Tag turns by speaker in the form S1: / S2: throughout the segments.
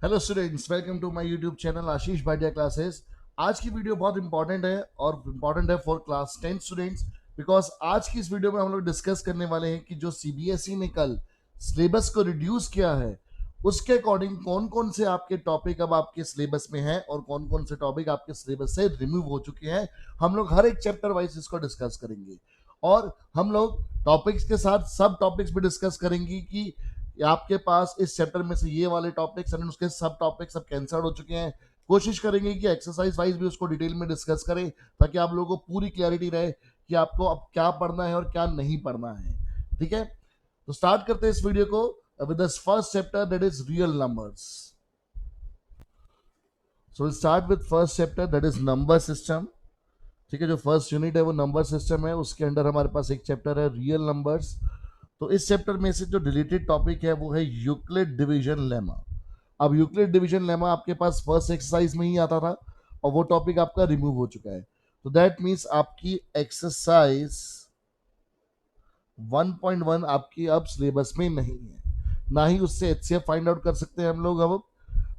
S1: Hello students, welcome to my YouTube channel Ashish Bhatia classes. आज की video बहुत इंपॉर्टेंट है और इम्पॉर्टेंट है फॉर क्लास 10 स्टूडेंट्स, बिकॉज आज की इस वीडियो में हम लोग डिस्कस करने वाले हैं कि जो सीबीएसई ने कल सिलेबस को रिड्यूस किया है उसके अकॉर्डिंग कौन कौन से आपके टॉपिक अब आपके सिलेबस में हैं और कौन कौन से टॉपिक आपके सिलेबस से रिमूव हो चुके हैं। हम लोग हर एक चैप्टर वाइज इसको डिस्कस करेंगे और हम लोग टॉपिक्स के साथ सब टॉपिक्स भी डिस्कस करेंगे कि आपके पास इस चैप्टर में से ये वाले टॉपिक्स एंड उसके सब टॉपिक्स सब कैंसल हो चुके हैं। कोशिश करेंगे कि एक्सरसाइज वाइज भी उसको डिटेल में डिस्कस करें ताकि आप लोगों को पूरी क्लैरिटी रहे कि आपको अब क्या पढ़ना है और क्या नहीं पढ़ना है। ठीक है, तो स्टार्ट करते हैं इस वीडियो को with the first chapter, that is real numbers. So will start with first chapter, that is number system. ठीक है, जो फर्स्ट यूनिट है वो नंबर सिस्टम है, उसके अंडर हमारे पास एक चैप्टर है रियल नंबर्स। तो इस चैप्टर में से जो डिलीटेड टॉपिक है वो है यूक्लिड डिवीजन लेमा। अब यूक्लिड डिवीजन लेमा आपके पास फर्स्ट एक्सरसाइज में ही आता था और वो टॉपिक आपका रिमूव हो चुका है। तो दैट मीन्स आपकी एक्सरसाइज 1.1 आपकी अब सिलेबस में नहीं है, ना ही उससे एचसीएफ फाइंड आउट कर सकते हैं हम लोग अब।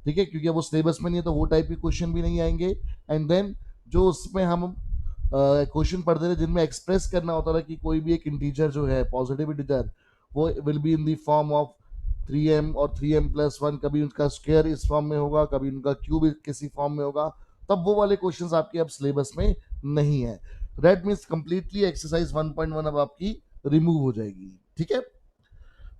S1: ठीक है, क्योंकि अब वो सिलेबस में नहीं है तो वो टाइप के क्वेश्चन भी नहीं आएंगे। एंड देन जो उसमें हम क्वेश्चन पढ़ते थे जिनमें एक्सप्रेस करना होता था कि कोई भी एक इंटीजर जो है पॉजिटिव इंटीजर, वो will be in the form of 3m और 3m+1, कभी उनका स्क्वायर इस फॉर्म में होगा, कभी उनका क्यूब किसी फॉर्म में होगा, तब वो वाले क्वेश्चंस आपके अब सिलेबस में नहीं है। दैट मीन्स कंप्लीटली एक्सरसाइज 1.1 अब आपकी रिमूव हो जाएगी। ठीक है,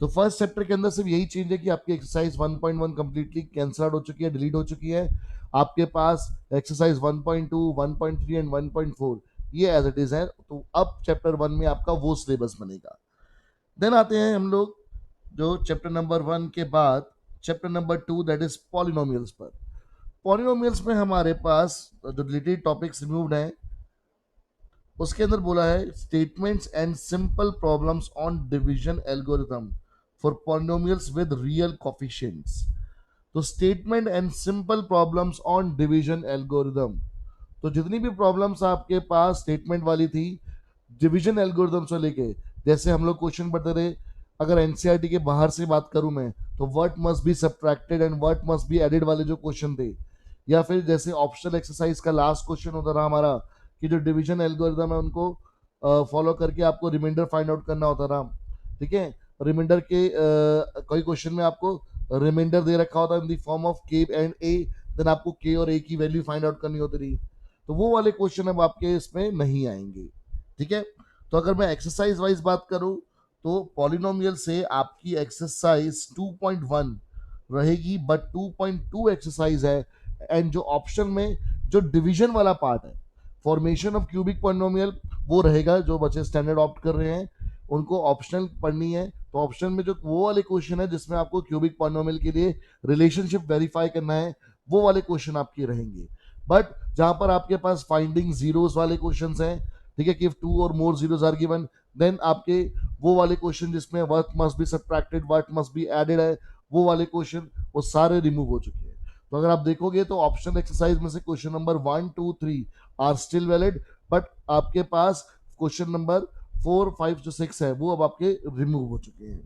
S1: तो फर्स्ट चैप्टर के अंदर सिर्फ यही चेंज है कि आपकी एक्सरसाइज 1.1 कंप्लीटली कैंसिल आउट हो चुकी है, डिलीट हो चुकी है। आपके पास एक्सरसाइज 1.2, 1.3 एंड 1.4 ये एज इट इज है। तो अब चैप्टर 1 में आपका वो सिलेबस बनेगा। देन आते हैं हम लोग जो चैप्टर नंबर 1 के बाद chapter number 2, that is polynomials पर। पॉलिनोमियल्स में हमारे पास जो डिलीटेड टॉपिक्स रिमूव्ड हैं उसके अंदर बोला है statements and simple problems on division algorithm for polynomials with real coefficients. तो statement and simple problems on division algorithm, तो जितनी भी प्रॉब्लम्स आपके पास स्टेटमेंट वाली थी डिवीजन एल्गोरिथम से लेके, जैसे हम लोग क्वेश्चन पढ़ते थे, अगर एनसीईआरटी के बाहर से बात करूं मैं तो what must be subtracted and what must be added वाले जो क्वेश्चन थे, या फिर जैसे ऑप्शनल एक्सरसाइज का लास्ट क्वेश्चन होता था हमारा कि जो डिवीजन एल्गोरिथम है उनको फॉलो करके आपको रिमाइंडर फाइंड आउट करना होता था। ठीक है, रिमाइंडर के कोई क्वेश्चन में आपको रिमाइंडर दे रखा होता इन द फॉर्म ऑफ के एंड ए, देन आपको के और ए की वैल्यू फाइंड आउट करनी होती थी। तो वो वाले क्वेश्चन अब आपके इसमें नहीं आएंगे। ठीक है, तो अगर मैं एक्सरसाइज वाइज बात करूं तो पॉलिनोमियल से आपकी एक्सरसाइज 2.1 रहेगी, बट 2.2 एक्सरसाइज है। एंड जो ऑप्शन में जो डिवीजन वाला पार्ट है, फॉर्मेशन ऑफ क्यूबिक पॉलिनोमियल, वो रहेगा। जो बच्चे स्टैंडर्ड ऑप्ट कर रहे हैं उनको ऑप्शनल पढ़नी है, तो ऑप्शन में जो वो वाले क्वेश्चन है जिसमें आपको क्यूबिक पॉलिनोमियल के लिए रिलेशनशिप वेरीफाई करना है, वो वाले क्वेश्चन आपके रहेंगे। बट जहां पर आपके पास फाइंडिंग जीरोस वाले क्वेश्चंस हैं, ठीक है, कि इफ 2 और more zeros are given, then आपके वो वाले क्वेश्चन जिसमें what must be subtracted, what must be added है, वो वाले क्वेश्चन वो सारे रिमूव हो चुके हैं। तो अगर आप देखोगे तो ऑप्शन एक्सरसाइज में से question number 1, 2, 3 are still valid, but आपके पास क्वेश्चन नंबर 4, 5 जो 6 है वो अब आपके रिमूव हो चुके हैं।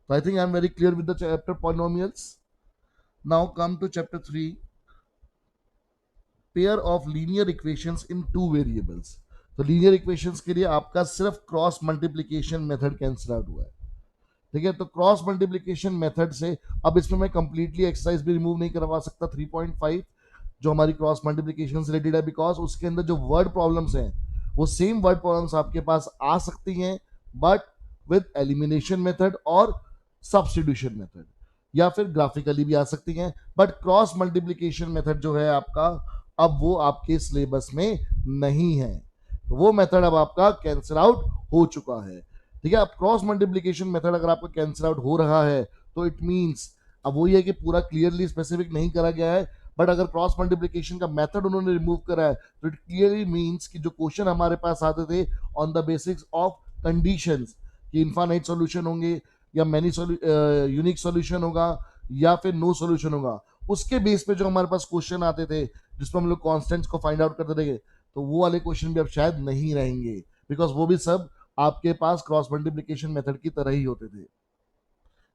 S1: तो I think I am very clear with the chapter polynomials. Now come to chapter 3, pair of linear equations in two variables. तो लीनियर इक्वेशंस के लिए आपका सिर्फ cross multiplication method cancel out हुआ है। ठीक है, तो क्रॉस मल्टीप्लिकेशन मेथड से अब इसमें मैं कंप्लीटली एक्सरसाइज भी रिमूव नहीं करवा सकता 3.5 जो हमारी क्रॉस मल्टीप्लिकेशन से रिलेटेड है, बिकॉज उसके अंदर जो वर्ड प्रॉब्लम्स हैं वो सेम वर्ड प्रॉब्लम्स आपके पास आ सकती हैं, बट विद एलिमिनेशन मेथड और सब्स्टिट्यूशन मेथड, या फिर ग्राफिकली भी आ सकती हैं। बट क्रॉस मल्टीप्लिकेशन मेथड जो है आपका अब वो आपके सिलेबस में नहीं है, तो वो मेथड अब आपका कैंसिल आउट हो चुका है। ठीक है, अब क्रॉस मल्टीप्लिकेशन मेथड अगर आपका कैंसिल आउट हो रहा है तो इट मींस अब वही है कि पूरा क्लियरली स्पेसिफिक नहीं करा गया है, बट अगर क्रॉस मल्टीप्लिकेशन का मेथड उन्होंने रिमूव करा है तो इट क्लियरली मींस कि जो क्वेश्चन हमारे पास आते थे on the basis of conditions कि इनफाइनाइट सॉल्यूशन होंगे या मैनी यूनिक सॉल्यूशन होगा या फिर नो सॉल्यूशन होगा, उसके बेस पे जो हमारे पास क्वेश्चन आते थे जिसमें हम लोग कॉन्स्टेंट्स को फाइंड आउट करते थे, तो वो वाले क्वेश्चन भी अब शायद नहीं रहेंगे, बिकॉज वो भी सब आपके पास क्रॉस मल्टीप्लिकेशन मेथड की तरह ही होते थे।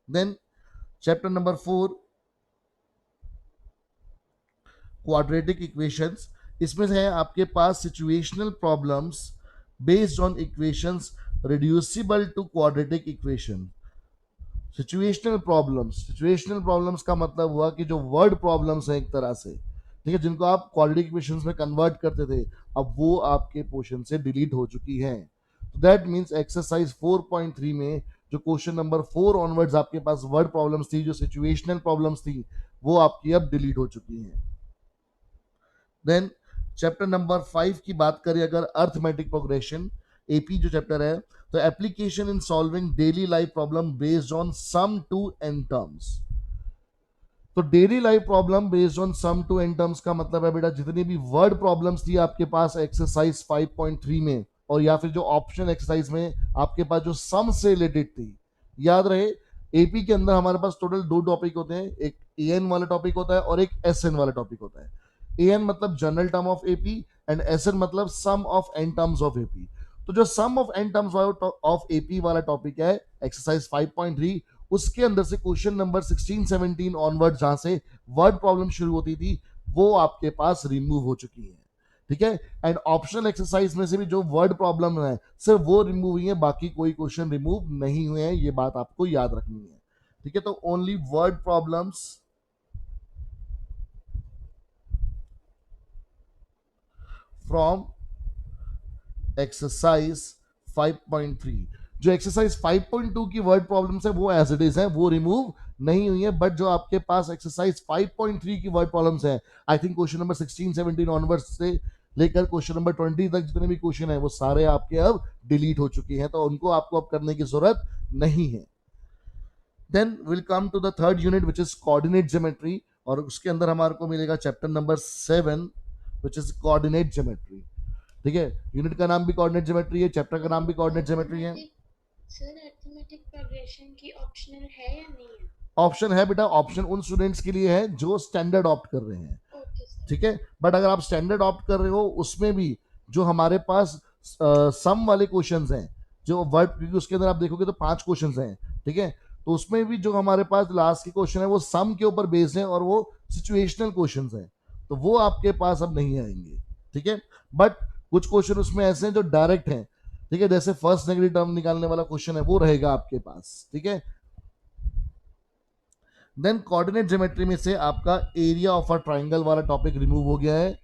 S1: Then chapter number 4, quadratic equations, इसमें है आपके पास situational problems based on equations reducible to quadratic equation. Situational problems का मतलब हुआ कि जो वर्ड प्रॉब्लम्स हैं एक तरह से, ठीक है, जिनको आप क्वाड्रेटिक इक्वेशंस में कन्वर्ट करते थे, अब वो आपके पोर्शन से डिलीट हो चुकी हैं। तो दैट मींस एक्सरसाइज 4.3 में जो क्वेश्चन नंबर 4 ऑनवर्ड्स आपके पास वर्ड प्रॉब्लम्स थी, जो सिचुएशनल प्रॉब्लम्स थी, वो आपकी अब डिलीट हो चुकी हैं। देन चैप्टर नंबर 5 की बात करें अगर, अर्थमेटिक प्रोग्रेशन, एपी जो चैप्टर है, तो application in solving daily life problem based on sum to n terms. तो daily life problem based on sum to n terms का मतलब है बेटा जितनी भी वर्ड प्रॉब्लम्स थी आपके पास एक्सरसाइज 5.3 में, और या फिर जो ऑप्शन एक्सरसाइज में आपके पास जो सम से रिलेटेड थी, याद रहे एपी के अंदर हमारे पास टोटल 2 टॉपिक होते हैं, एक एन वाला टॉपिक होता है और एक एसएन वाला टॉपिक होता है। एन मतलब general term of AP and S n मतलब sum of n terms of AP. तो जो sum of n terms of AP वाला टॉपिक है एक्सरसाइज 5.3, उसके अंदर से क्वेश्चन नंबर 16-17 ऑनवर्ड जहां से वर्ड प्रॉब्लम शुरू होती थी, वो आपके पास रिमूव हो चुकी है, ठीक है। एंड ऑप्शनल एक्सरसाइज में से भी जो वर्ड प्रॉब्लम है सिर्फ वो रिमूव हुई है, बाकी कोई क्वेश्चन रिमूव नहीं हुए हैं, ये बात आपको याद रखनी है, ठीक है। तो only word problems from exercise 5.3, जो एक्सरसाइज 5.2 की वर्ड प्रॉब्लम्स है वो एज इट इज है, वो रिमूव नहीं हुई है, बट जो आपके पास एक्सरसाइज 5.3 की वर्ड प्रॉब्लम्स है, I think question number 16-17 onward से लेकर क्वेश्चन नंबर 20 तक जितने भी क्वेश्चन है वो सारे आपके अब डिलीट हो चुके हैं, तो उनको आपको अब करने की जरूरत नहीं है। Then will come to the third unit which is coordinate geometry, और उसके अंदर हमारे को मिलेगा chapter number 7 which is coordinate geometry, ठीक है। यूनिट का नाम भी कोऑर्डिनेट ज्योमेट्री है, चैप्टर का नाम भी कोऑर्डिनेट ज्योमेट्री है।
S2: सर अरिथमेटिक प्रोग्रेशन की ऑप्शनल है या नहीं है?
S1: ऑप्शन है बेटा, ऑप्शन उन स्टूडेंट्स के लिए है जो स्टैंडर्ड ऑप्ट कर रहे हैं,
S2: ओके सर।
S1: ठीक है। बट अगर आप स्टैंडर्ड ऑप्ट कर रहे हो उसमें भी जो हमारे पास सम वाले क्वेश्चंस हैं, जो वर्ड, क्योंकि उसके अंदर आप देखोगे तो 5 क्वेश्चंस हैं, ठीक है, तो उसमें भी जो हमारे पास लास्ट के क्वेश्चन है वो सम के ऊपर बेस्ड है और वो सिचुएशनल क्वेश्चंस हैं, तो वो आपके पास अब नहीं आएंगे, ठीक है। बट कुछ क्वेश्चन उसमें ऐसे हैं जो डायरेक्ट हैं, ठीक है, जैसे फर्स्ट नेगेटिव टर्म निकालने वाला क्वेश्चन है वो रहेगा आपके पास, ठीक है। देन कोऑर्डिनेट ज्योमेट्री में से आपका एरिया ऑफ अ ट्राइंगल वाला टॉपिक रिमूव हो गया है,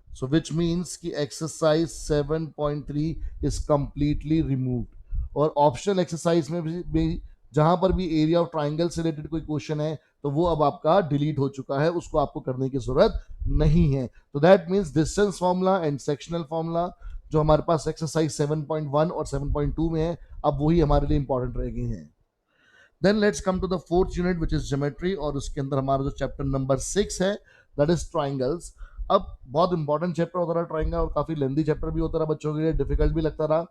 S1: सो विच मींस कि एक्सरसाइज 7.3 इज कंप्लीटली रिमूव्ड, और ऑप्शनल एक्सरसाइज में भी जहां पर भी एरिया ऑफ ट्राइंगल से रिलेटेड कोई क्वेश्चन है तो वो अब आपका डिलीट हो चुका है, उसको आपको करने की जरूरत नहीं है। तो that means distance formula and sectional formula जो हमारे पास एक्सरसाइज 7.1 और 7.2 में है, अब वही हमारे लिए इंपॉर्टेंट रह गए हैं। Then let's come to the fourth unit which is geometry, और उसके अंदर हमारा जो चैप्टर नंबर 6 है दैट इज ट्राइंगल्स। अब बहुत इंपॉर्टेंट चैप्टर होता रहा ट्राइंगल, और काफी लेंदी चैप्टर भी होता रहा बच्चों के लिए, डिफिकल्ट भी लगता रहा,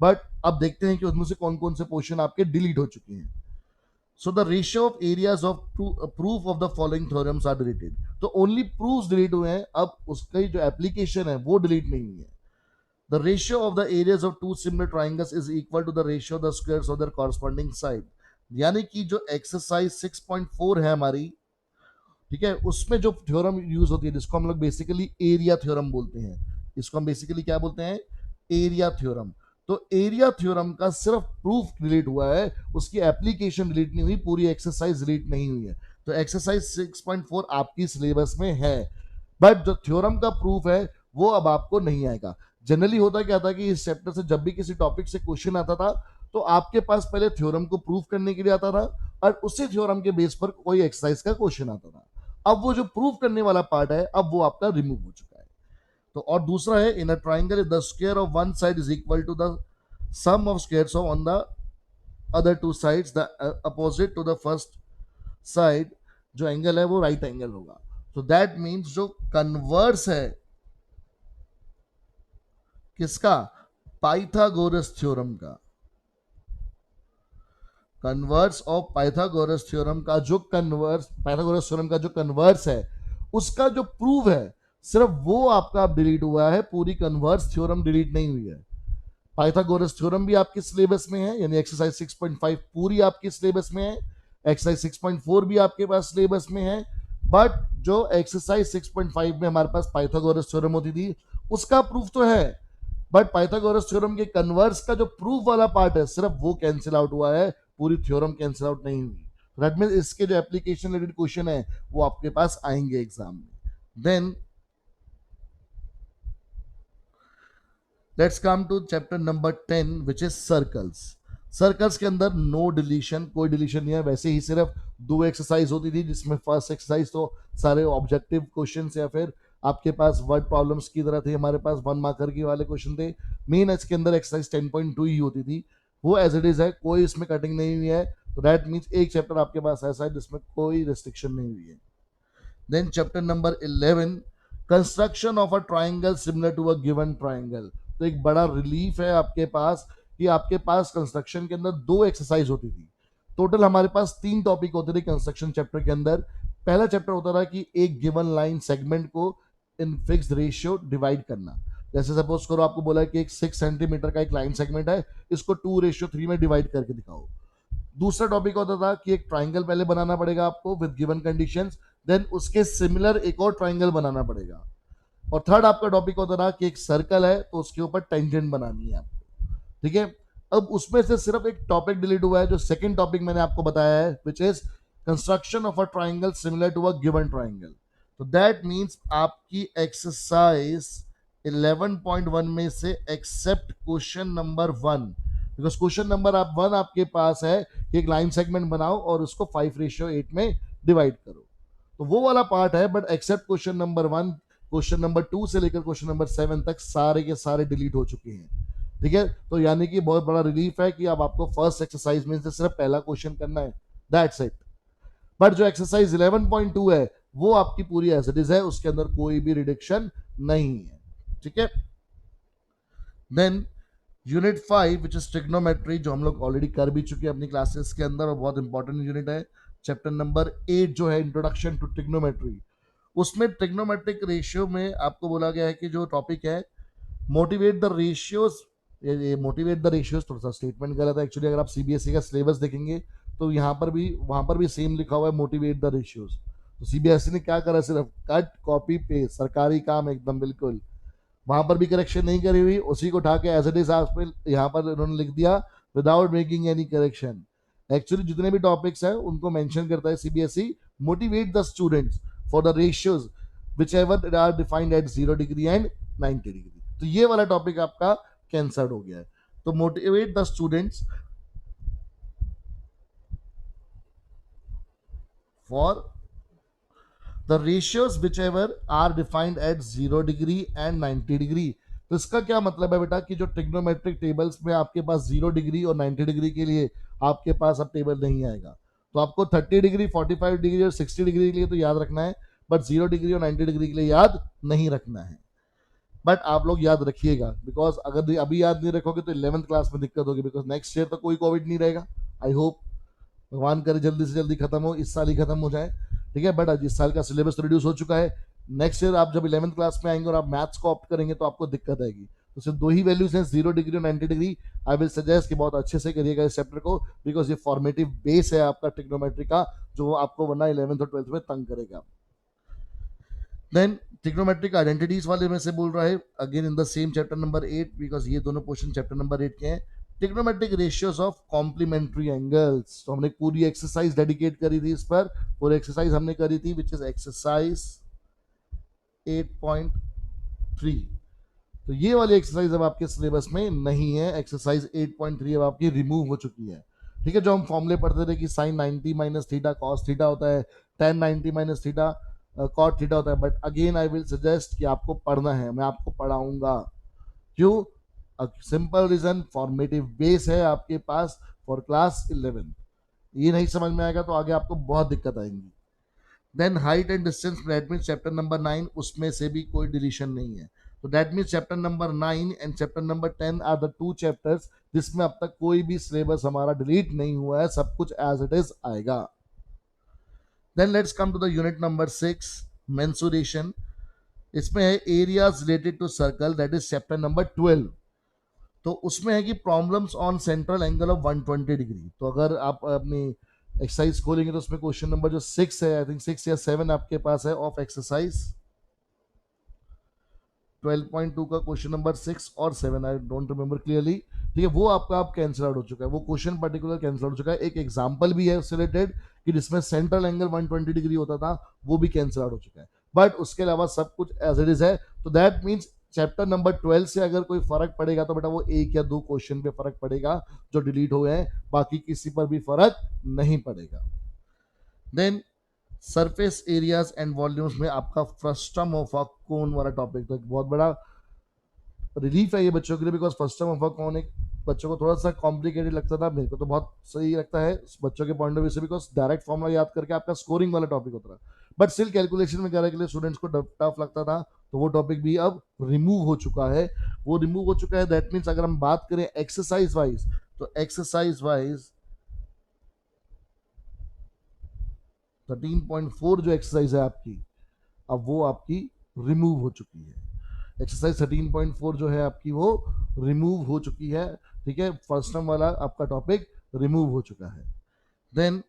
S1: बट अब देखते हैं कि उसमें से कौन कौन से पोर्शन आपके डिलीट हो चुके हैं। So the ratio of areas of proof of the following theorems are deleted, तो ओनली प्रूफ्स डिलीट हुए हैं, अब उसकी जो एप्लीकेशन है वो डिलीट नहीं हुई है। The ratio of the areas of two similar triangles is equal to the ratio of the squares of their corresponding side, यानी कि जो एक्सरसाइज 6.4 है हमारी, ठीक है, उसमें जो थ्योरम यूज होती है जिसको हम लोग बेसिकली एरिया थ्योरम बोलते हैं, इसको हम बेसिकली क्या बोलते हैं, एरिया थ्योरम। तो एरिया थ्योरम का सिर्फ प्रूफ डिलीट हुआ है, उसकी एप्लीकेशन डिलीट नहीं हुई, पूरी एक्सरसाइज डिलीट नहीं हुई है। तो एक्सरसाइज 6.4 आपकी सिलेबस में है, बट जो थ्योरम का प्रूफ है वो अब आपको नहीं आएगा। जनरली होता क्या था कि इस चैप्टर से जब भी किसी टॉपिक से क्वेश्चन आता था तो आपके पास पहले थ्योरम को प्रूव करने के लिए आता था और उसी थ्योरम के बेस पर कोई एक्सरसाइज का क्वेश्चन आता था। अब वो जो प्रूव करने वाला पार्ट है अब वो आपका रिमूव हो चुका है। तो और दूसरा है in a triangle the square of one side is equal to the sum of squares of on the other two sides, the opposite to the first side जो एंगल है वो राइट एंगल होगा। तो दैट मीन्स जो converse है किसका, Pythagoras theorem का, converse of Pythagoras theorem का जो कन्वर्स, पाइथागोरस थ्योरम का जो कन्वर्स है उसका जो प्रूव है सिर्फ वो आपका अब डिलीट हुआ है, पूरी कन्वर्स थ्योरम डिलीट नहीं हुई है। पाइथागोरस थ्योरम भी आपके सिलेबस में है, यानी एक्सरसाइज 6.5 पूरी आपकी सिलेबस में है, एक्सरसाइज 6.4 भी आपके पास सिलेबस में है, बट जो एक्सरसाइज 6.5 में हमारे पास पाइथागोरस थ्योरम होती थी उसका प्रूफ तो है, बट पाइथागोरस थ्योरम के कन्वर्स का जो प्रूफ वाला पार्ट है सिर्फ वो कैंसिल आउट हुआ है, पूरी थ्योरम कैंसिल आउट नहीं हुई। दैट मीन इसके जो एप्लीकेशन रिलेटेड क्वेश्चन है वो आपके पास आएंगे एग्जाम में। Then let's come to chapter number 10 which is circles. Circles के अंदर नो डिलीशन, कोई डिलीशन नहीं है, वैसे ही सिर्फ दो एक्सरसाइज होती थी जिसमें फर्स्ट एक्सरसाइज तो सारे ऑब्जेक्टिव क्वेश्चंस या फिर आपके पास वर्ड प्रॉब्लम्स की तरह थे, हमारे पास 1 मार्कर की वाले क्वेश्चन थे। मेन इसके अंदर एक्सरसाइज 10.2 ही होती थी, वो एज इट इज है, कोई इसमें कटिंग नहीं हुई है। तो दैट मीन्स एक चैप्टर आपके पास ऐसा है जिसमें कोई रिस्ट्रिक्शन नहीं हुई है। Then chapter number 11 construction of a triangle similar to a given triangle. तो एक बड़ा रिलीफ है आपके पास कि आपके पास कंस्ट्रक्शन के अंदर दो एक्सरसाइज होती थी। टोटल हमारे पास 3 टॉपिक होते थे कंस्ट्रक्शन चैप्टर के अंदर। पहला चैप्टर होता था कि एक गिवन लाइन सेगमेंट को इन फिक्स्ड रेशियो डिवाइड करना। जैसे सपोज करो आपको बोला है कि एक 6 सेंटीमीटर का एक लाइन सेगमेंट है, इसको 2:3 में डिवाइड करके दिखाओ। दूसरा टॉपिक होता था कि एक ट्राइंगल पहले बनाना पड़ेगा आपको विद गिवन कंडीशंस, देन उसके सिमिलर एक और ट्राइंगल बनाना पड़ेगा। और थर्ड आपका टॉपिक होता था कि एक सर्कल है तो उसके ऊपर टेंजेंट बनानी है आपको। ठीक है, अब उसमें से सिर्फ एक टॉपिक डिलीट हुआ है जो सेकंड टॉपिक मैंने आपको बताया है which is construction of a triangle similar to a given triangle. तो दैट मीन्स आपकी एक्सरसाइज 11.1 में से except question number 1, because question number आप 1 आपके पास है कि एक लाइन सेगमेंट बनाओ और उसको 5:8 में डिवाइड करो, तो वो वाला पार्ट है। But except question number 1, question number 2 से लेकर क्वेश्चन नंबर 7 तक सारे के सारे डिलीट हो चुके हैं। ठीक है, तो यानी कि बहुत बड़ा रिलीफ है कि अब आपको फर्स्ट एक्सरसाइज में से सिर्फ पहला क्वेश्चन करना है, दैट्स इट। बट जो एक्सरसाइज 11.2 है वो आपकी पूरी एज इट इज है, उसके अंदर कोई भी रिडक्शन नहीं है। ठीक है, then unit 5 which is trigonometry, जो हम लोग ऑलरेडी कर भी चुके हैं अपनी क्लासेस के अंदर और बहुत इंपॉर्टेंट यूनिट है। चैप्टर नंबर 8 जो है इंट्रोडक्शन टू ट्रिग्नोमेट्री, उसमें ट्रिग्नोमेट्रिक रेशियो में आपको बोला गया है कि जो टॉपिक है मोटिवेट द रेशियोज, ये मोटिवेट द रेशियोज थोड़ा सा स्टेटमेंट गलत है एक्चुअली। अगर आप सीबीएसई का सिलेबस देखेंगे तो यहाँ पर भी वहां पर भी सेम लिखा हुआ है मोटिवेट द रेशियोज। तो सीबीएसई ने क्या करा, सिर्फ कट कॉपी पेस्ट, सरकारी काम एकदम बिल्कुल, वहां पर भी करेक्शन नहीं करी हुई, उसी को उठा के एज इट इज यहाँ पर उन्होंने लिख दिया without making any correction. Actually जितने भी टॉपिक्स हैं उनको मेंशन करता है CBSE, motivate the students for the ratios whichever are defined at 0 degree and 90 degree. तो ये वाला टॉपिक आपका कैंसल्ड हो गया है। तो motivate the students for the ratios whichever are defined at 0 degree and 90 degree. तो इसका क्या मतलब है बेटा कि जो ट्रिग्नोमेट्रिक टेबल्स में आपके पास 0 डिग्री और 90 डिग्री के लिए आपके पास अब टेबल नहीं आएगा, तो आपको 30 डिग्री, 45 डिग्री और 60 डिग्री के लिए तो याद रखना है, बट 0 डिग्री और 90 डिग्री के लिए याद नहीं रखना है। बट आप लोग याद रखिएगा, बिकॉज अगर अभी याद नहीं रखोगे तो 11th क्लास में दिक्कत होगी, बिकॉज नेक्स्ट ईयर तो कोई कोविड नहीं रहेगा। आई होप भगवान करे जल्दी से जल्दी खत्म हो, इस साल ही खत्म हो जाए। ठीक है, बट इस साल का सिलेबस रिड्यूस हो चुका है। नेक्स्ट ईयर आप जब 11th क्लास में आएंगे और आप मैथ्स को ऑप्ट करेंगे तो आपको दिक्कत आएगी। तो सिर्फ दो ही वैल्यूज हैं, 0 डिग्री और 90 डिग्री। आई विल सजेस्ट कि बहुत अच्छे से करिएगा इस चैप्टर को, बिकॉज ये फॉर्मेटिव बेस है आपका ट्रिग्नोमेट्री का, जो आपको वरना 11th और 12th में तंग करेगा। देन ट्रिग्नोमेट्रिक आइडेंटिटीज वाले में से बोल रहा है again in the same chapter number 8, because ये दोनों क्वेश्चन चैप्टर नंबर 8 के हैं। Trigonometric ratios of complementary angles, तो हमने पूरी एक्सरसाइज डेडिकेट करी थी इस पर, पूरी एक्सरसाइज हमने करी थी विच इज एक्सरसाइज 8.3। तो ये वाली एक्सरसाइज अब आपके सिलेबस में नहीं है, एक्सरसाइज 8.3 अब आपकी रिमूव हो चुकी है। ठीक है, जो हम फॉर्मूले पढ़ते थे कि sine 90 minus theta cos theta होता है, tan 90 minus theta cot theta होता है, but again I will suggest कि आपको पढ़ना है, मैं आपको पढ़ाऊंगा। क्यों? सिंपल रीजन, फॉर्मेटिव बेस है आपके पास फॉर क्लास 11। ये नहीं समझ में आएगा तो आगे आपको बहुत दिक्कत आएंगी। Then height and distance, that means chapter number 9, उसमें से भी कोई डिलीशन नहीं है। तो that means chapter number 9 and chapter number 10 are the 2 chapters जिसमें अब तक कोई भी सिलेबस हमारा डिलीट नहीं हुआ है, सब कुछ एज इट इज आएगा। Then let's come to the unit number 6 mensuration. इसमें है areas related to circle, that is chapter number 12। तो उसमें है कि problems on central angle of 120 degree. तो अगर आप अपनी एक्सरसाइज खोलेंगे तो उसमें क्वेश्चन नंबर जो 6 है, आई थिंक 6 या 7 आपके पास है ऑफ एक्सरसाइज 12.2 का क्वेश्चन नंबर 6 और 7, आई डोंट रिमेंबर क्लियरली। ठीक है, वो आपका आप कैंसिल आउट हो चुका है, वो क्वेश्चन पर्टिकुलर कैंसिल आउट हो चुका है। एक एग्जांपल भी है उससे रिलेटेड कि जिसमें सेंट्रल एंगल 120 डिग्री होता था, वो भी कैंसिल आउट हो चुका है। बट उसके अलावा सब कुछ एज इट इज है। तो दैट मीन्स चैप्टर नंबर 12 से अगर कोई फर्क पड़ेगा तो बेटा वो एक या दो क्वेश्चन पे फर्क पड़ेगा जो डिलीट हो गए हैं, बाकी किसी पर भी फर्क नहीं पड़ेगा। Then surface areas and volumes में आपका फ्रस्टम ऑफ अ कोन वाला टॉपिक, तो एक बहुत बड़ा रिलीफ है ये बच्चों के लिए, बिकॉज फ्रस्टम ऑफ अ कोन एक बच्चों को थोड़ा सा कॉम्प्लिकेटेड लगता था, मेरे को तो बहुत सही लगता है बच्चों के पॉइंट ऑफ व्यू से, बिकॉज डायरेक्ट फॉर्मूला याद करके आपका स्कोरिंग वाला टॉपिक होता था। बट स्टिल कैलकुलेशन में करने के लिए स्टूडेंट्स को टफ लगता था, तो वो टॉपिक भी अब रिमूव हो चुका है। वो रिमूव हो चुका है, दैट मीन्स अगर हम बात करें एक्सरसाइज वाइज, तो एक्सरसाइज वाइज 13.4 जो एक्सरसाइज है आपकी, अब वो आपकी रिमूव हो चुकी है। एक्सरसाइज 13.4 जो है आपकी वो रिमूव हो चुकी है। ठीक है, फर्स्ट टर्म वाला आपका टॉपिक रिमूव हो चुका है। देन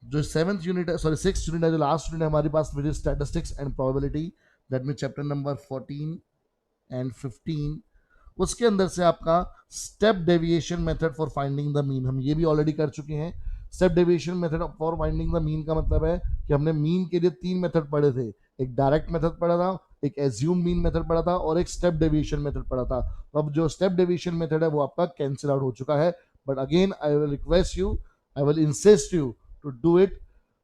S1: जो 7th यूनिट है, सॉरी 6th यूनिट है, जो लास्ट यूनिट है हमारे पास, which is statistics and probability, that mean chapter number 14 and 15। उसके अंदर से आपका step deviation method for finding the mean, हम ये भी ऑलरेडी कर चुके हैं। Step deviation method for finding the mean का मतलब है कि हमने मीन के लिए 3 मेथड पढ़े थे, एक डायरेक्ट मेथड पढ़ा था, एक एज्यूम मीन मेथड पढ़ा था, और एक स्टेप डेविएशन मेथड पढ़ा था। तो अब जो स्टेप डेविएशन मेथड है वो आपका कैंसिल आउट हो चुका है। But again I will request you, I will insist you to do it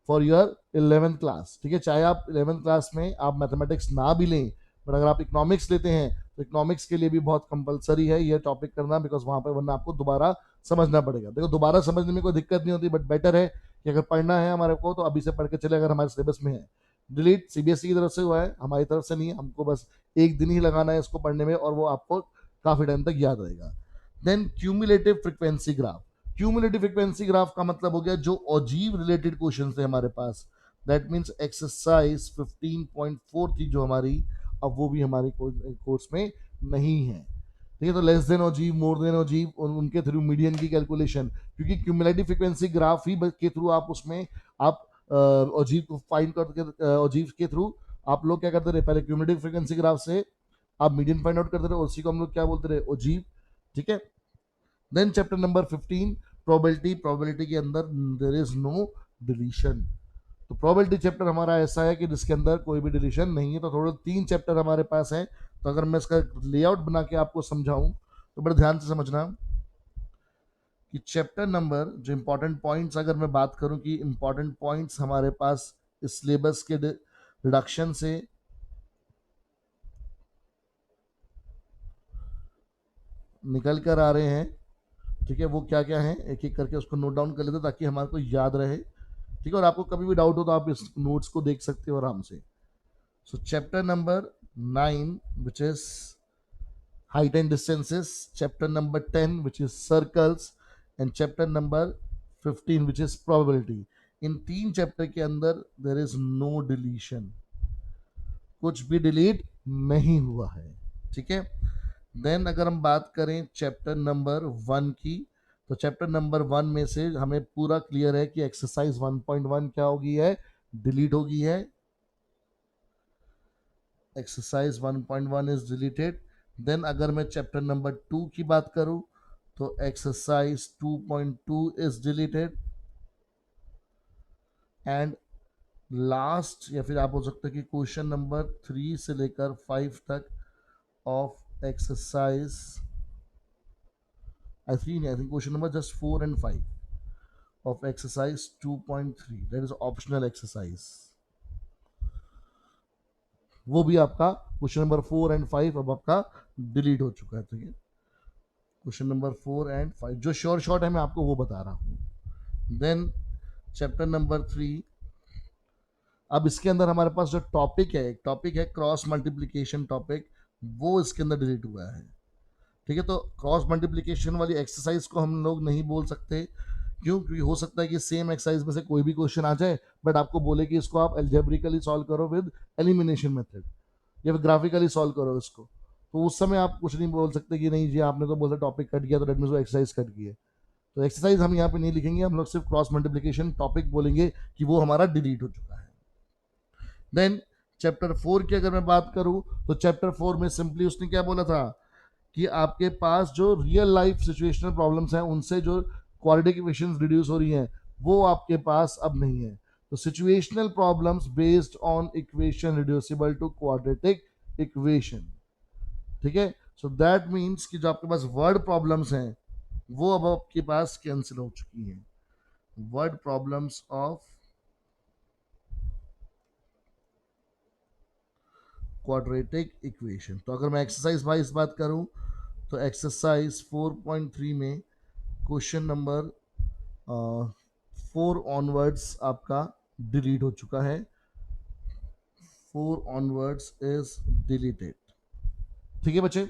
S1: for your 11th class. ठीक है, चाहे आप 11th क्लास में आप मैथमेटिक्स ना भी लें, बट अगर आप इकोनॉमिक्स लेते हैं तो इकोनॉमिक्स के लिए भी बहुत कंपलसरी है ये टॉपिक करना, बिकॉज वहां पर वरना आपको दोबारा समझना पड़ेगा। देखो दोबारा समझने में कोई दिक्कत नहीं होती, बट बेटर है कि अगर पढ़ना है हमारे को तो अभी से पढ़ के चले, अगर हमारे सिलेबस में है। डिलीट सीबीएसई की तरफ से हुआ है, हमारी तरफ से नहीं है, हमको बस एक दिन ही लगाना है इसको पढ़ने में, और वो आपको काफी टाइम तक याद रहेगा। Then cumulative frequency graph, cumulative frequency graph का मतलब हो गया जो अजीब रिलेटेड क्वेश्चन थे हमारे पास, दैट मीन्स एक्सरसाइज 15.4 थी जो हमारी, अब वो भी हमारे कोर्स में नहीं है। ठीक है, तो लेस देन अजीब, मोर देन अजीब, उनके थ्रू मीडियन की कैलकुलेशन, क्योंकि क्यूमुलेटिव फ्रिक्वेंसी ग्राफ ही के थ्रू आप उसमें आप अजीब को फाइंड करके, अजीब के थ्रू आप लोग क्या करते रहे, पहले क्यूमुलेटिव फ्रिक्वेंसी ग्राफ से आप मीडियन फाइंड आउट करते रहे, उसी को हम लोग क्या बोलते रहे, अजीब। ठीक है, then chapter number 15 probability, probability के अंदर देयर इज नो डिलीशन। तो प्रोबेबिलिटी चैप्टर हमारा ऐसा है कि जिसके अंदर कोई भी डिलीशन नहीं है। तो थोड़े 3 चैप्टर हमारे पास हैं, तो अगर मैं इसका लेआउट बना के आपको समझाऊं तो बड़े ध्यान से समझना कि चैप्टर नंबर जो इंपॉर्टेंट पॉइंट्स, अगर मैं बात करूं कि इंपॉर्टेंट पॉइंट्स हमारे पास इस सिलेबस के रिडक्शन से निकल कर आ रहे हैं। ठीक है, वो क्या क्या है एक एक करके उसको नोट डाउन कर लेते ताकि हमारे को याद रहे। ठीक है, और आपको कभी भी डाउट हो तो आप इस नोट्स को देख सकते हो आराम से। सो chapter number 9 which is height and distances, chapter number 10 which is circles, and chapter number 15 which is probability। In 3 chapter के अंदर देर इज नो डिलीशन, कुछ भी डिलीट नहीं हुआ है। ठीक है, देन अगर हम बात करें चैप्टर नंबर 1 की, तो चैप्टर नंबर 1 में से हमें पूरा क्लियर है कि एक्सरसाइज 1.1 क्या होगी है, डिलीट होगी है। Exercise 1.1 is deleted. देन अगर मैं चैप्टर नंबर 2 की बात करूं तो exercise 2.2 is deleted. And last, या फिर आप बोल सकते हैं कि क्वेश्चन नंबर 3 से लेकर 5 तक of exercise, I think question number just 4 and 5 of exercise 2.3, that is optional exercise, वो भी आपका क्वेश्चन नंबर 4 and 5 अब आपका डिलीट हो चुका है। ठीक है, क्वेश्चन नंबर 4 and 5 जो श्योर शॉर्ट है मैं आपको वो बता रहा हूँ। देन चैप्टर नंबर 3, अब इसके अंदर हमारे पास जो टॉपिक है, एक टॉपिक है क्रॉस मल्टीप्लीकेशन टॉपिक, वो इसके अंदर डिलीट हुआ है। ठीक है, तो क्रॉस मल्टीप्लीकेशन वाली एक्सरसाइज को हम लोग नहीं बोल सकते, क्यों, क्योंकि हो सकता है कि सेम एक्सरसाइज में से कोई भी क्वेश्चन आ जाए, बट आपको बोले कि इसको आप एल्जेब्रिकली सॉल्व करो विद एलिमिनेशन मेथड, या फिर ग्राफिकली सॉल्व करो इसको, तो उस समय आप कुछ नहीं बोल सकते कि नहीं जी आपने तो बोला टॉपिक कट गया तो डेट मींस वो एक्सरसाइज कट गई है। तो एक्सरसाइज हम यहाँ पे नहीं लिखेंगे, हम लोग सिर्फ क्रॉस मल्टीप्लीकेशन टॉपिक बोलेंगे कि वो हमारा डिलीट हो चुका है। देन चैप्टर 4 की अगर मैं बात करूं तो चैप्टर 4 में सिंपली उसने क्या बोला था कि आपके पास जो रियल लाइफ सिचुएशनल प्रॉब्लम्स हैं उनसे जो क्वाड्रेटिक इक्वेशंस रिड्यूस हो रही हैं वो आपके पास अब नहीं है। तो situational problems based on equation reducible to quadratic equation, ठीक है। सो दैट मीन्स कि जो आपके पास वर्ड प्रॉब्लम्स हैं वो अब आपके पास कैंसिल हो चुकी हैं। Word problems of quadratic equation. तो अगर मैं एक्सरसाइज वाइज बात करूं तो एक्सरसाइज 4.3 में क्वेश्चन नंबर 4 ऑनवर्ड्स आपका डिलीट हो चुका है। 4 ऑनवर्ड्स इज डिलीटेड, ठीक है बच्चे।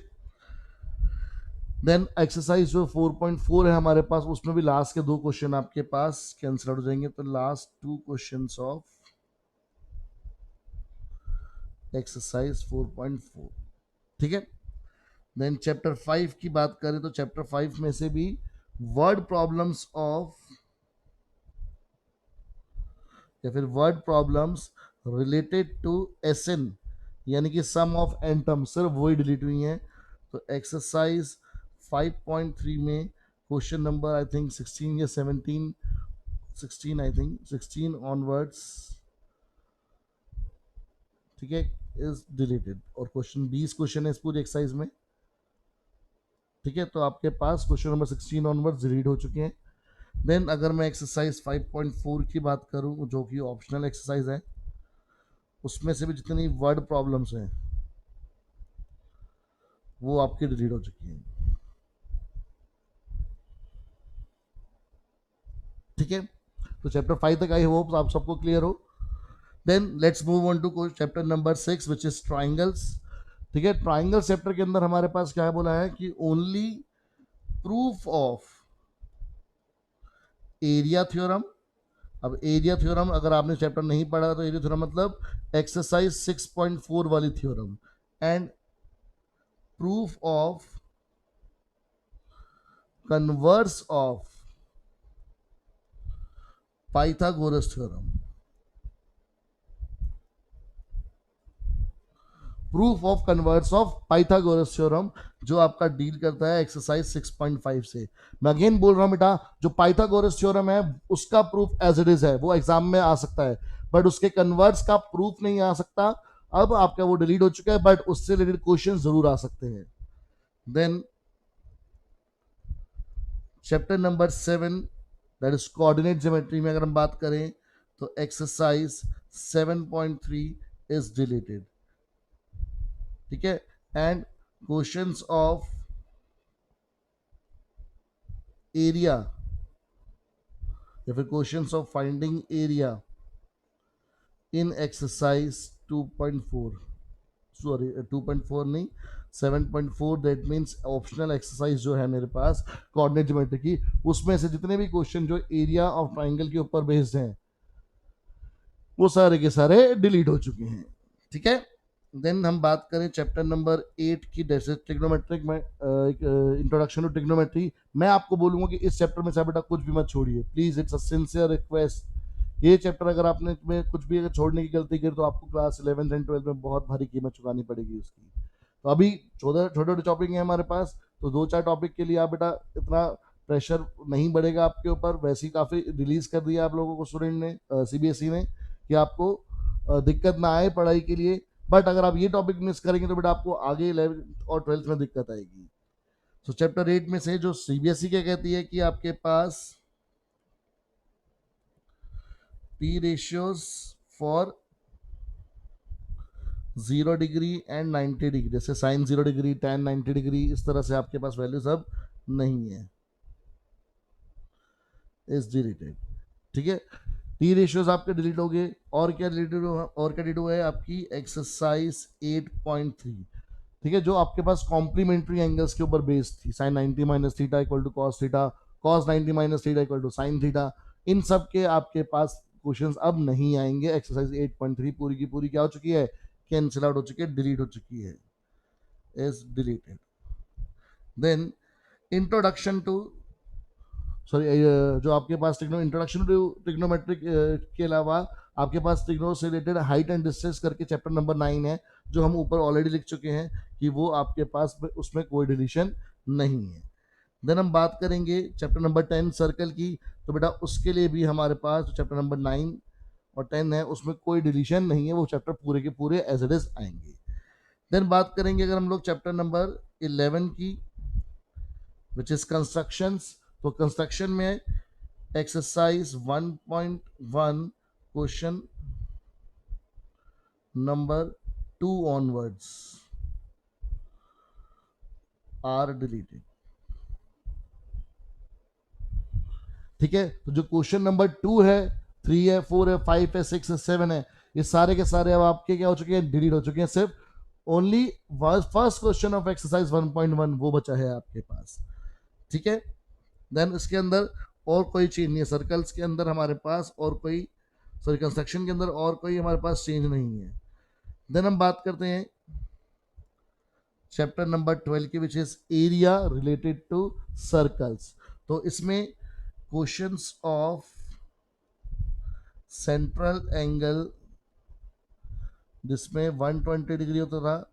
S1: देन एक्सरसाइज जो 4.4 है हमारे पास उसमें भी लास्ट के 2 क्वेश्चन आपके पास कैंसिल हो जाएंगे। तो लास्ट 2 क्वेश्चंस ऑफ एक्सरसाइज 4.4, ठीक है। देन चैप्टर 5 की बात करें तो चैप्टर 5 में से भी वर्ड प्रॉब्लम्स ऑफ या फिर word problems related to SN यानी कि सम ऑफ एन टर्म सिर्फ वही डिलीट हुई हैं। तो एक्सरसाइज 5.3 में क्वेश्चन नंबर आई थिंक 16 या 17, 16 आई थिंक 16 ऑनवर्ड्स, ठीक है, इज डिलीटेड। और क्वेश्चन 20 क्वेश्चन है इस पूरी एक्सरसाइज में, ठीक है। तो आपके पास क्वेश्चन नंबर 16 ऑनवर्ड्स डिलीट हो चुके हैं। देन अगर मैं एक्सरसाइज 5.4 की बात करूं जो कि ऑप्शनल एक्सरसाइज है उसमें से भी जितनी वर्ड प्रॉब्लम्स हैं वो आपकी डिलीट हो चुकी हैं, ठीक है। तो चैप्टर 5 तक आई होप आप सबको क्लियर हो। Then let's move on to chapter number 6 which is triangles, ठीक है। ट्राइंगल चैप्टर के अंदर हमारे पास क्या बोला है कि only proof of area theorem. अब एरिया थ्योरम अगर आपने चैप्टर नहीं पढ़ा तो एरिया थ्योरम मतलब एक्सरसाइज 6.4 वाली theorem and proof of converse of Pythagoras theorem. Proof of converse of Pythagoras theorem जो आपका डील करता है एक्सरसाइज 6.5 से। मैं अगेन बोल रहा हूं बेटा जो पाइथागोरस थ्योरम है उसका प्रूफ एज इट इज है वो एग्जाम में आ सकता है बट उसके कन्वर्स का प्रूफ नहीं आ सकता। अब आपका वो डिलीट हो चुका है बट उससे रिलेटेड क्वेश्चन जरूर आ सकते हैं। Then chapter number 7 that is coordinate geometry में अगर हम बात करें तो एक्सरसाइज 7.3 इज डिलीटेड, ठीक है। एंड क्वेश्चंस ऑफ एरिया या फिर questions of finding area in exercise 2.4, sorry 2.4 नहीं 7.4, दैट मीन्स ऑप्शनल एक्सरसाइज जो है मेरे पास कोऑर्डिनेट ज्योमेट्री की उसमें से जितने भी क्वेश्चन जो एरिया ऑफ ट्राइंगल के ऊपर बेस्ड हैं वो सारे के सारे डिलीट हो चुके हैं, ठीक है। देन हम बात करें चैप्टर नंबर 8 की ट्रिग्नोमेट्रिक में इंट्रोडक्शन टू ट्रिग्नोमेट्री। मैं आपको बोलूंगा कि इस चैप्टर में से बेटा कुछ भी मत छोड़िए please, it's a sincere request. ये चैप्टर अगर आपने में कुछ भी अगर छोड़ने की गलती की तो आपको क्लास 11th एंड 12th में बहुत भारी कीमत चुकानी पड़ेगी उसकी। तो अभी छोटे छोटे टॉपिक हैं हमारे पास तो 2-4 टॉपिक के लिए आप बेटा इतना प्रेशर नहीं बढ़ेगा आपके ऊपर। वैसे ही काफ़ी रिलीज कर दिया आप लोगों को स्टूडेंट ने सीबीएसई ने कि आपको दिक्कत ना आए पढ़ाई के लिए। बट अगर आप ये टॉपिक मिस करेंगे तो बेटा आपको आगे 11th और 12th में दिक्कत आएगी। तो चैप्टर 8 में से जो सीबीएसई क्या कहती है कि आपके पास P ratios for 0 degree and 90 degree, जैसे साइन 0 डिग्री tan 90 डिग्री इस तरह से आपके पास वैल्यूज अब नहीं है, इज डिलीटेड, ठीक है। टी रेशियोज आपके डिलीट हो गए। और क्या डिलीटेड और क्या डिलीट हुआ है आपकी एक्सरसाइज 8.3, ठीक है, जो आपके पास कॉम्प्लीमेंट्री एंगल्स के ऊपर बेस्ड थी sine 90 minus theta equal to cos theta, cos 90 minus theta equal to sine theta. इन सब के आपके पास क्वेश्चंस अब नहीं आएंगे। एक्सरसाइज 8.3 पूरी की पूरी क्या हो चुकी है, कैंसिल आउट हो चुकी है, डिलीट हो चुकी है, is deleted. Then introduction to sorry जो आपके पास इंट्रोडक्शन टू ट्रिग्नोमेट्रिक के अलावा आपके पास ट्रिग्नो से रिलेटेड हाइट एंड डिस्टेंस करके चैप्टर नंबर 9 है, जो हम ऊपर ऑलरेडी लिख चुके हैं कि वो आपके पास उसमें कोई डिलीशन नहीं है। देन हम बात करेंगे चैप्टर नंबर 10 सर्कल की, तो बेटा उसके लिए भी हमारे पास चैप्टर नंबर 9 और 10 है, उसमें कोई डिलीशन नहीं है, वो चैप्टर पूरे के पूरे एज इट इज आएंगे। देन बात करेंगे अगर हम लोग चैप्टर नंबर 11 की, विच इज कंस्ट्रक्शंस, तो कंस्ट्रक्शन में exercise 1.1 question number 2 onwards are deleted. ठीक है, तो जो क्वेश्चन नंबर 2 है, 3 है, 4 है, 5 है, 6 है, 7 है, ये सारे के सारे अब आपके क्या हो चुके हैं, डिलीट हो चुके हैं। सिर्फ only first question of exercise 1.1 वो बचा है आपके पास। ठीक है, देन इसके अंदर और कोई चेंज नहीं है, सर्कल्स के अंदर हमारे पास और कोई, सॉरी कंस्ट्रक्शन के अंदर और कोई हमारे पास चेंज नहीं है। देन हम बात करते हैं चैप्टर नंबर 12 की, which is area related to circles. तो इसमें क्वेश्चंस ऑफ सेंट्रल एंगल जिसमें 120 डिग्री होता था,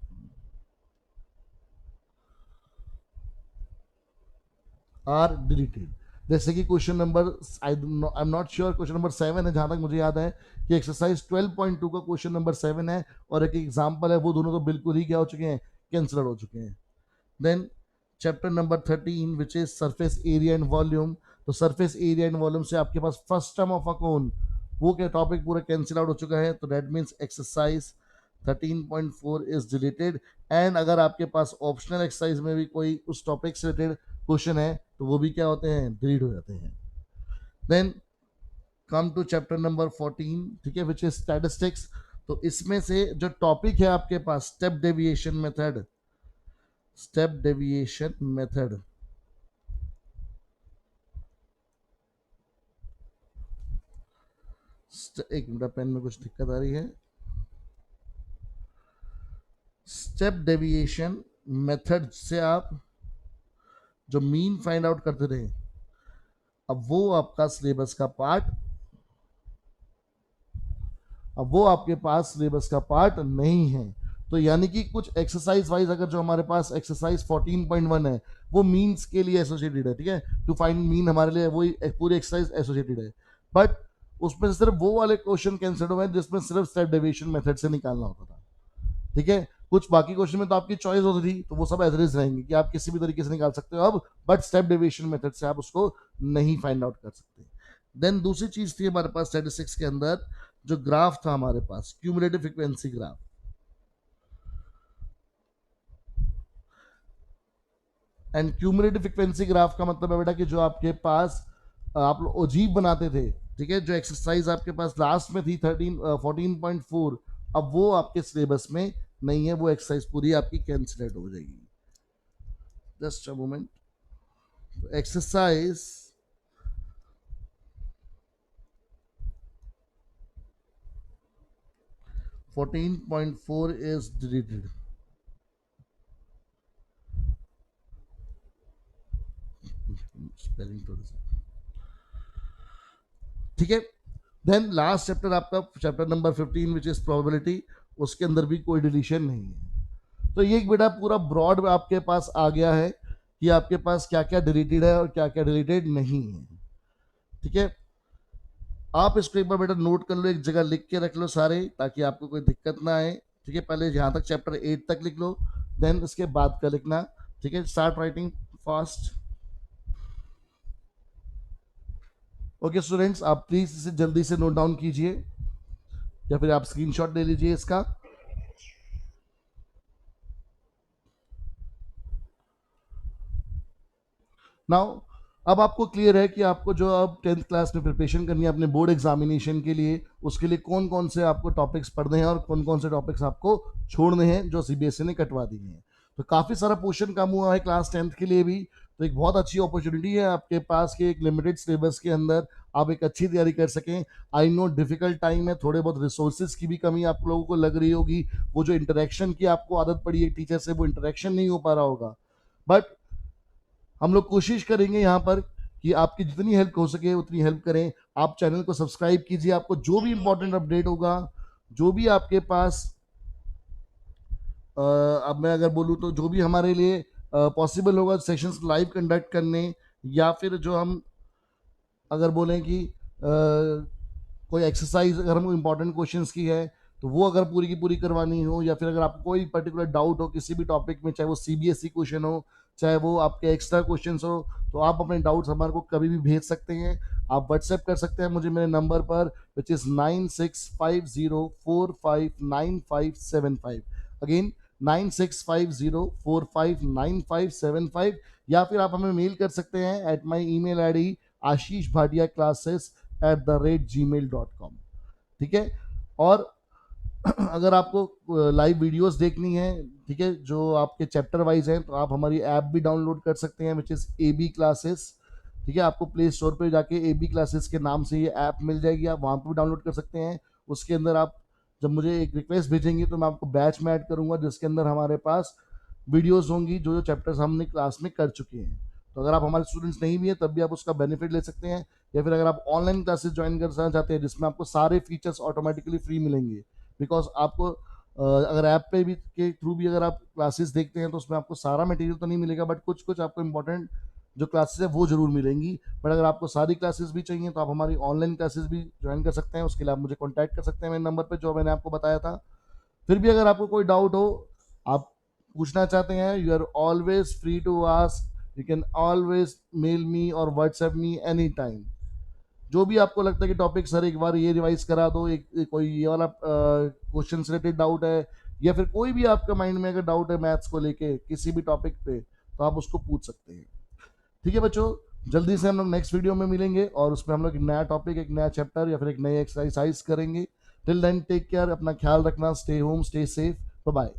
S1: आर डिलीटेड। जैसे कि question number, I am not sure, question number 7 है जहां तक मुझे याद है कि एक्सरसाइज 12.2 का क्वेश्चन नंबर 7 है और एक एग्जाम्पल है, वो दोनों तो बिल्कुल ही क्या हो चुके हैं, कैंसिल हो चुके हैं। Then chapter number 13 which is surface area and volume, तो सरफेस एरिया एंड वॉल्यूम से आपके पास first term of a cone, वो क्या टॉपिक पूरा कैंसिल आउट हो चुका है, तो that means exercise 13.4 is deleted. And अगर आपके पास ऑप्शनल एक्सरसाइज में भी कोई उस टॉपिक से रिलेटेड क्वेश्चन है तो वो भी क्या होते हैं, डिलीट हो जाते हैं। Then come to chapter number 14, ठीक है, विच इज स्टैटिस्टिक्स। तो इसमें से जो टॉपिक है आपके पास step deviation method, step deviation method, एक मिनट, पेन में कुछ दिक्कत आ रही है। स्टेप डेविएशन मेथड से आप जो मीन फाइंड आउट करते रहे, अब वो आपका सिलेबस का पार्ट, अब वो आपके पास सिलेबस का पार्ट नहीं है। तो यानी कि कुछ एक्सरसाइज वाइज अगर जो हमारे पास एक्सरसाइज 14.1 है वो मीन्स के लिए एसोसिएटेड है, ठीक है, टू फाइंड मीन हमारे लिए वही पूरी एक्सरसाइज एसोसिएटेड है, बट उसमें सिर्फ वो वाले क्वेश्चन कैंसिल हुए हैं जिसमें सिर्फ स्टेप डेविएशन मेथड से निकालना होता था। ठीक है, कुछ बाकी क्वेश्चन में तो आपकी चॉइस होती थी, तो वो सब एज रहेंगे कि आप किसी भी तरीके से निकाल सकते हो अब, बट स्टेप डेविएशन मेथड से आप उसको नहीं फाइंड आउट कर सकते। देन दूसरी चीज थी हमारे पास स्टैटिस्टिक्स के अंदर, जो ग्राफ था हमारे पास, cumulative frequency graph. And cumulative frequency graph का मतलब है बेटा कि जो आपके पास आप लोग ओजीव बनाते थे, ठीक है, जो एक्सरसाइज आपके पास लास्ट में थी 14.4, अब वो आपके सिलेबस में नहीं है, वो एक्सरसाइज पूरी आपकी कैंसिलेट हो जाएगी। Just a moment, exercise 14.4 is deleted। Spelling थोड़ी सी, ठीक है। देन लास्ट चैप्टर आपका chapter number 15 which is probability, उसके अंदर भी कोई डिलीशन नहीं है। तो ये एक बेटा पूरा ब्रॉड आपके पास आ गया है कि आपके पास क्या क्या डिलीटेड है और क्या क्या डिलीटेड नहीं है। ठीक है, आप इसको एक बार बेटा नोट कर लो, एक जगह लिख के रख लो सारे, ताकि आपको कोई दिक्कत ना आए। ठीक है, पहले यहाँ तक चैप्टर 8 तक लिख लो, देन इसके बाद का लिखना। ठीक है, start writing fast. Okay students, आप प्लीज इसे जल्दी से नोट डाउन कीजिए या फिर आप स्क्रीनशॉट ले लीजिए इसका। नाउ अब आपको क्लियर है कि आपको जो अब 10th क्लास में प्रिपरेशन करनी है अपने बोर्ड एग्जामिनेशन के लिए, उसके लिए कौन कौन से आपको टॉपिक्स पढ़ने हैं और कौन कौन से टॉपिक्स आपको छोड़ने हैं जो सीबीएसई ने कटवा दिए हैं। तो काफ़ी सारा पोर्शन कम हुआ है क्लास 10th के लिए भी, तो एक बहुत अच्छी अपॉर्चुनिटी है आपके पास कि एक लिमिटेड सिलेबस के अंदर आप एक अच्छी तैयारी कर सकें। आई नो डिफिकल्ट टाइम है, थोड़े बहुत रिसोर्सेज की भी कमी आप लोगों को लग रही होगी, वो जो इंटरेक्शन की आपको आदत पड़ी है टीचर से, वो इंटरेक्शन नहीं हो पा रहा होगा, बट हम लोग कोशिश करेंगे यहाँ पर कि आपकी जितनी हेल्प हो सके उतनी हेल्प करें। आप चैनल को सब्सक्राइब कीजिए, आपको जो भी इंपॉर्टेंट अपडेट होगा, जो भी आपके पास अब मैं अगर बोलूँ तो जो भी हमारे लिए पॉसिबल होगा सेशंस लाइव कंडक्ट करने, या फिर जो हम अगर बोलें कि कोई एक्सरसाइज अगर हमको इंपॉर्टेंट क्वेश्चंस की है तो वो अगर पूरी की पूरी करवानी हो, या फिर अगर आपको कोई पर्टिकुलर डाउट हो किसी भी टॉपिक में, चाहे वो सीबीएसई क्वेश्चन हो, चाहे वो आपके एक्स्ट्रा क्वेश्चंस हो, तो आप अपने डाउट्स हमारे को कभी भी भेज सकते हैं। आप व्हाट्सएप कर सकते हैं मुझे मेरे नंबर पर, विच इज़ 9650459575। अगेन 9650459575, या फिर आप हमें मेल कर सकते हैं at my email ID ashishbhatiaclasses@gmail.com। ठीक है। और अगर आपको लाइव वीडियोस देखनी है, ठीक है, जो आपके चैप्टर वाइज हैं, तो आप हमारी ऐप भी डाउनलोड कर सकते हैं, विच इज़ AB क्लासेस। ठीक है, आपको प्ले स्टोर पे जाके AB क्लासेस के नाम से ये ऐप मिल जाएगी, आप वहाँ पे भी डाउनलोड कर सकते हैं। उसके अंदर आप जब मुझे एक रिक्वेस्ट भेजेंगे तो मैं आपको बैच में ऐड करूँगा, जिसके अंदर हमारे पास वीडियोस होंगी जो जो चैप्टर्स हमने क्लास में कर चुके हैं। तो अगर आप हमारे स्टूडेंट्स नहीं भी हैं तब भी आप उसका बेनिफिट ले सकते हैं, या फिर अगर आप ऑनलाइन क्लासेस ज्वाइन करना चाहते हैं जिसमें आपको सारे फीचर्स ऑटोमेटिकली फ्री मिलेंगे, बिकॉज आपको अगर ऐप पे भी के थ्रू भी अगर आप क्लासेस देखते हैं तो उसमें आपको सारा मटेरियल तो नहीं मिलेगा, बट कुछ कुछ आपको इंपॉर्टेंट जो क्लासेस है वो जरूर मिलेंगी। बट अगर आपको सारी क्लासेस भी चाहिए तो आप हमारी ऑनलाइन क्लासेस भी ज्वाइन कर सकते हैं, उसके लिए आप मुझे कॉन्टैक्ट कर सकते हैं मेरे नंबर पर जो मैंने आपको बताया था। फिर भी अगर आपको कोई डाउट हो, आप पूछना चाहते हैं, you are always free to ask, you can always mail me और व्हाट्सएप मी एनी टाइम। जो भी आपको लगता है कि टॉपिक सर एक बार ये रिवाइज करा दो, एक कोई ये वाला क्वेश्चन से रिलेटेड डाउट है, या फिर कोई भी आपका माइंड में अगर डाउट है मैथ्स को लेके किसी भी टॉपिक पे, तो आप उसको पूछ सकते हैं। ठीक है बच्चों, जल्दी से हम लोग नेक्स्ट वीडियो में मिलेंगे और उसमें हम लोग एक नया टॉपिक, एक नया चैप्टर या फिर एक नई एक्सरसाइज करेंगे। टिल देन टेक केयर, अपना ख्याल रखना, stay home, stay safe, bye bye.